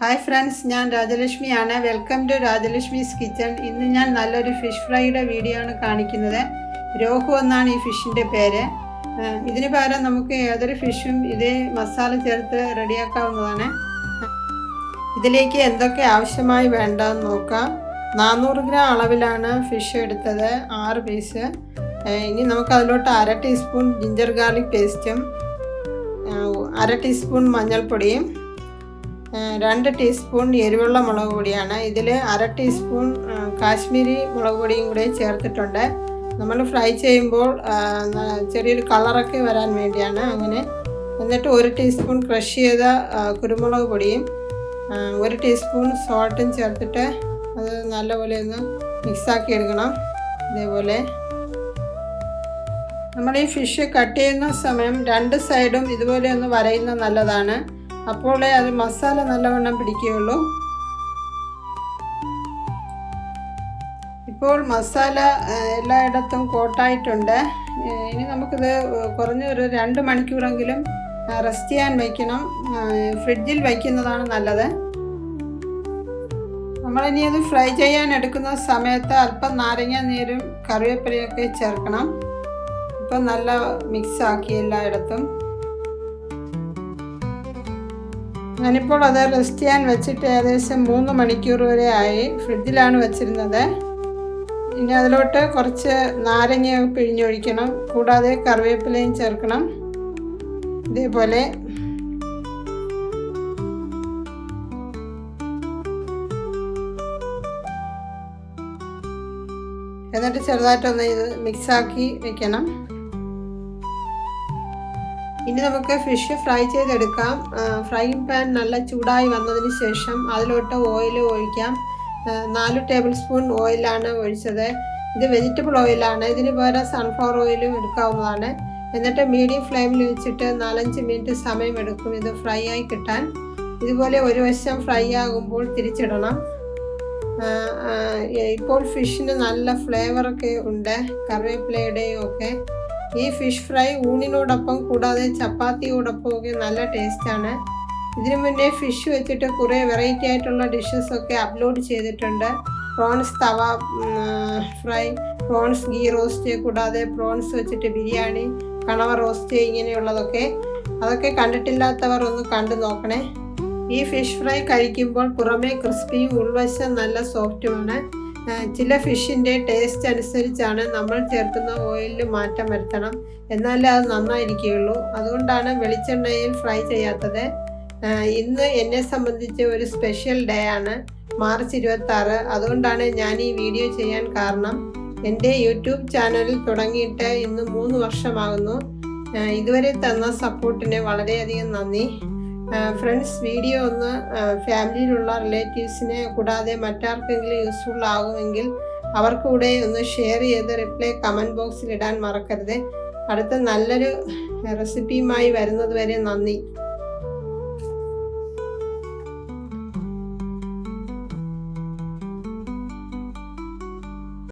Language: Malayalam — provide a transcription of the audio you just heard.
ഹായ് ഫ്രണ്ട്സ്, ഞാൻ രാജലക്ഷ്മിയാണ്. Welcome to Rajalakshmi's kitchen. ഇന്ന് ഞാൻ നല്ലൊരു ഫിഷ് ഫ്രൈയുടെ വീഡിയോ ആണ് കാണിക്കുന്നത്. രോഹു എന്നാണ് ഈ ഫിഷിൻ്റെ പേര്. ഇതിന് പകരം നമുക്ക് ഏതൊരു ഫിഷും ഇതേ മസാല ചേർത്ത് റെഡിയാക്കാവുന്നതാണ്. ഇതിലേക്ക് എന്തൊക്കെ ആവശ്യമായി വേണ്ടതെന്ന് നോക്കാം. 400 ഗ്രാം അളവിലാണ് ഫിഷ് എടുത്തത്, 6 പീസ്. ഇനി നമുക്ക് അതിലോട്ട് 1/2 ടീസ്പൂൺ ജിഞ്ചർ ഗാർലിക് പേസ്റ്റും 1/2 ടീസ്പൂൺ മഞ്ഞൾപ്പൊടിയും 2 ടീസ്പൂൺ എരിവുള്ള മുളക് പൊടിയാണ്. ഇതിൽ 1/2 ടീസ്പൂൺ കാശ്മീരി മുളക് പൊടിയും കൂടെ ചേർത്തിട്ടുണ്ട്. നമ്മൾ ഫ്രൈ ചെയ്യുമ്പോൾ ചെറിയൊരു കളറൊക്കെ വരാൻ വേണ്ടിയാണ് അങ്ങനെ. എന്നിട്ട് 1 ടീസ്പൂൺ ക്രഷ് ചെയ്ത കുരുമുളക് പൊടിയും 1 ടീസ്പൂൺ സോൾട്ടും ചേർത്തിട്ട് അത് നല്ലപോലെ ഒന്ന് മിക്സാക്കി എടുക്കണം. ഇതേപോലെ നമ്മൾ ഈ ഫിഷ് കട്ട് ചെയ്യുന്ന സമയം 2 സൈഡും ഇതുപോലെ ഒന്ന് വരയുന്നത് നല്ലതാണ്. അപ്പോഴേ അത് മസാല നല്ലവണ്ണം പിടിക്കുകയുള്ളൂ. ഇപ്പോൾ മസാല എല്ലായിടത്തും കോട്ടായിട്ടുണ്ട്. ഇനി നമുക്കിത് കുറഞ്ഞൊരു 2 മണിക്കൂറെങ്കിലും റെസ്റ്റ് ചെയ്യാൻ വയ്ക്കണം. ഫ്രിഡ്ജിൽ വയ്ക്കുന്നതാണ് നല്ലത്. നമ്മളിനി അത് ഫ്രൈ ചെയ്യാൻ എടുക്കുന്ന സമയത്ത് അല്പം നാരങ്ങ നീരും കറിവേപ്പിലയൊക്കെ ചേർക്കണം. ഇപ്പം നല്ല മിക്സാക്കി എല്ലായിടത്തും. ഞാനിപ്പോൾ അത് റെസ്റ്റ് ചെയ്യാൻ വെച്ചിട്ട് ഏകദേശം 3 മണിക്കൂർ വരെ ആയി. ഫ്രിഡ്ജിലാണ് വെച്ചിരുന്നത്. ഇനി അതിലോട്ട് കുറച്ച് നാരങ്ങ പിഴിഞ്ഞൊഴിക്കണം. കൂടാതെ കറിവേപ്പിലയും ചേർക്കണം. ഇതേപോലെ എന്നിട്ട് ചെറുതായിട്ടൊന്ന് ഇത് മിക്സാക്കി വെക്കണം. ഇനി നമുക്ക് ഫിഷ് ഫ്രൈ ചെയ്തെടുക്കാം. ഫ്രൈയിങ് പാൻ നല്ല ചൂടായി വന്നതിന് ശേഷം അതിലോട്ട് ഓയിൽ ഒഴിക്കാം. 4 ടേബിൾ സ്പൂൺ ഓയിലാണ് ഒഴിച്ചത്. ഇത് വെജിറ്റബിൾ ഓയിലാണ്. ഇതിന് പകരം സൺഫ്ലവർ ഓയിലും എടുക്കാവുന്നതാണ്. എന്നിട്ട് മീഡിയം ഫ്ലെയിമിൽ വെച്ചിട്ട് 4-5 മിനിറ്റ് സമയം എടുക്കും ഇത് ഫ്രൈ ആയി കിട്ടാൻ. ഇതുപോലെ ഒരു വശം ഫ്രൈ ആകുമ്പോൾ തിരിച്ചിടണം. ഇപ്പോൾ ഫിഷിന് നല്ല ഫ്ലേവറൊക്കെ ഉണ്ട്, കറിവേപ്പിലയുടെയും ഒക്കെ. ഈ ഫിഷ് ഫ്രൈ ഊണിനോടൊപ്പം കൂടാതെ ചപ്പാത്തിയോടൊപ്പം ഒക്കെ നല്ല ടേസ്റ്റാണ്. ഇതിനു മുന്നേ ഫിഷ് വെച്ചിട്ട് കുറേ വെറൈറ്റി ആയിട്ടുള്ള ഡിഷസൊക്കെ അപ്ലോഡ് ചെയ്തിട്ടുണ്ട്. പ്രോൺസ് തവ ഫ്രൈ, പ്രോൺസ് ഗീ റോസ്റ്റ്, കൂടാതെ പ്രോൺസ് വെച്ചിട്ട് ബിരിയാണി, കണവ റോസ്റ്റ്, ഇങ്ങനെയുള്ളതൊക്കെ. അതൊക്കെ കണ്ടിട്ടില്ലാത്തവർ ഒന്ന് കണ്ടു നോക്കണേ. ഈ ഫിഷ് ഫ്രൈ കഴിക്കുമ്പോൾ പുറമേ ക്രിസ്പിയും ഉൾവശം നല്ല സോഫ്റ്റുമാണ്. ചില ഫിഷിൻ്റെ ടേസ്റ്റ് അനുസരിച്ചാണ് നമ്മൾ ചേർക്കുന്ന ഓയിലിൽ മാറ്റം വരുത്തണം, എന്നാലേ അത് നന്നായിരിക്കുകയുള്ളൂ. അതുകൊണ്ടാണ് വെളിച്ചെണ്ണയിൽ ഫ്രൈ ചെയ്യാത്തത്. ഇന്ന് എന്നെ സംബന്ധിച്ച് ഒരു സ്പെഷ്യൽ ഡേ ആണ്, മാർച്ച് 26. അതുകൊണ്ടാണ് ഞാൻ ഈ വീഡിയോ ചെയ്യാൻ കാരണം. എൻ്റെ യൂട്യൂബ് ചാനലിൽ തുടങ്ങിയിട്ട് ഇന്ന് 3 വർഷമാകുന്നു. ഇതുവരെ തന്ന സപ്പോർട്ടിന് വളരെയധികം നന്ദി. ഫ്രണ്ട്സ്, വീഡിയോ ഒന്ന് ഫാമിലിയിലുള്ള റിലേറ്റീവ്സിനെ കൂടാതെ മറ്റാർക്കെങ്കിലും യൂസ്ഫുൾ ആകുമെങ്കിൽ അവർക്കൂടെ ഒന്ന് ഷെയർ ചെയ്ത് റിപ്ലൈ കമൻറ്റ് ബോക്സിൽ ഇടാൻ മറക്കരുത്. അടുത്ത നല്ലൊരു റെസിപ്പിയുമായി വരുന്നത് വരെ നന്ദി.